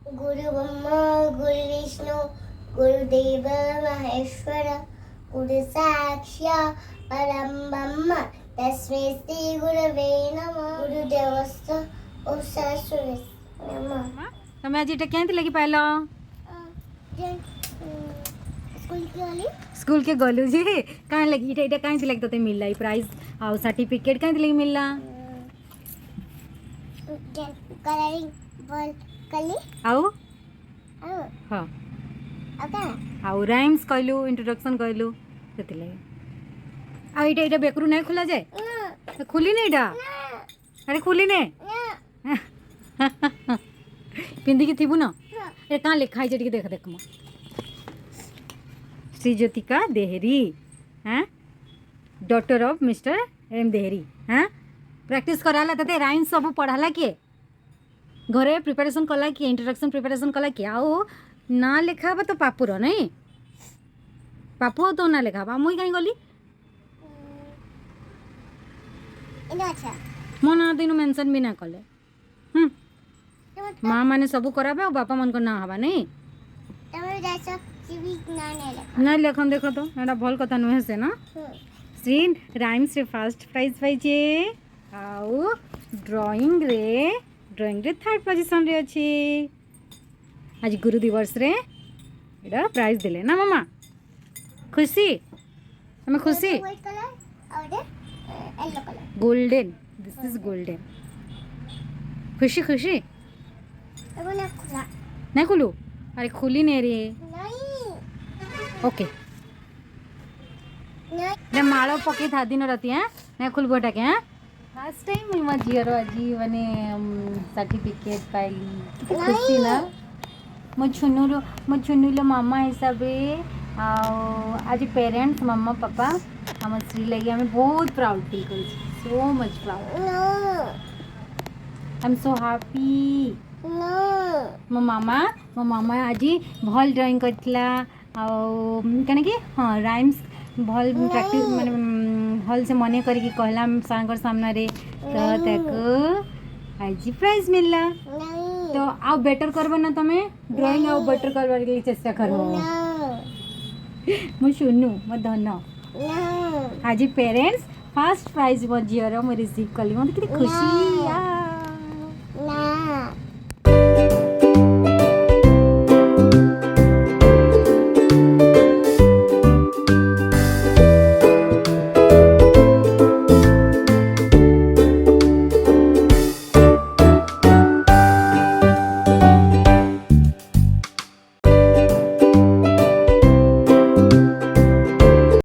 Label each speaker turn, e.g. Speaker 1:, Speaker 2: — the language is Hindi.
Speaker 1: गुरु ब्रह्मा गुरु विष्णु गुरुदेव महेश्वर गुरु साक्षात् परम ब्रह्म तस्मै श्री गुरवे नमः गुरुदेवस्य सरस्वती नमः।
Speaker 2: તમે આજે એટા ક્યાંથી લગી પાયલો
Speaker 1: स्कूल की वाली
Speaker 2: स्कूल के गलू जी कहाँ लगी इटा इटा कहाँ लगी तो मिलला ई प्राइज और सर्टिफिकेट कहाँ लगी मिलला
Speaker 1: कलरिंग बॉल कली
Speaker 2: आओ
Speaker 1: आओ
Speaker 2: हाँ
Speaker 1: ओके
Speaker 2: आउ राइम्स कहलु इंट्रोडक्शन कहलु सेति लगे आ इटा इटा बेकरू नहीं खुला जाए खुली नहीं इटा अरे खुली नहीं पिंदी की थीबू ना ये कहाँ लिखा है जटिके देख देख म श्री ज्योतिका देहरी हैं डॉक्टर ऑफ मिस्टर एम देहरी हैं प्रैक्टिस कराला तते राइम्स सब पढ़ाला किए घरे प्रिपरेशन कला किए इंट्रोडक्शन प्रिपरेशन कला किए आओ ना लिखा तो पापुर नहीं पापु तो ना लिखा मुई कहीं गली
Speaker 1: इनो अच्छा
Speaker 2: मो ना दिन मेंशन भी ना कले माँ माने सब कराबे और बापा मन को ना हवा नहीं
Speaker 1: तमे जैसा सीवी ना ने
Speaker 2: ना लेखन देखो तो एटा भल कथा नुहे से ना श्री राइम्स रे फर्स्ट प्राइज पाइजे आउ ड्राइंग रे थर्ड पोजीशन रे अछि आज गुरु दिवस रे एटा प्राइज दिले ना मामा खुशी हमें खुशी
Speaker 1: व्हाइट कलर और yellow colour
Speaker 2: golden this is golden खुशी खुशी
Speaker 1: एगो ना खुला
Speaker 2: नहीं खुलू अरे खुली नहीं रे
Speaker 1: नहीं
Speaker 2: ओके
Speaker 1: नहीं
Speaker 2: ने माଳ पके था दिन राती हैं नहीं खुल बोटा के हैं फास्ट टाइम मो झीर आज माने सर्टिफिकेट पाइली खुशी ना मो छुनुर मामा हिसाब आज पेरेंट्स मम्मा पापा हम श्री लगे हमें बहुत प्राउड फील कर so much proud
Speaker 1: no
Speaker 2: I am so happy
Speaker 1: no
Speaker 2: मो मामा आज भल ड्राइंग करथिला कने कि हाँ राइम्स भल प्रैक्टिस माने भल से मने करके कहला सांगर सामने रे तो ताको आज प्राइज मिलला
Speaker 1: नहीं
Speaker 2: तो आओ बेटर करबो ना तमे ड्राइंग आओ बेटर करबार के लिए चेष्टा करबो
Speaker 1: नो
Speaker 2: मो सुनु मो धन
Speaker 1: नो
Speaker 2: आज पेरेंट्स फर्स्ट प्राइज मो जियर मो रिसीव कली मते किती खुशी यार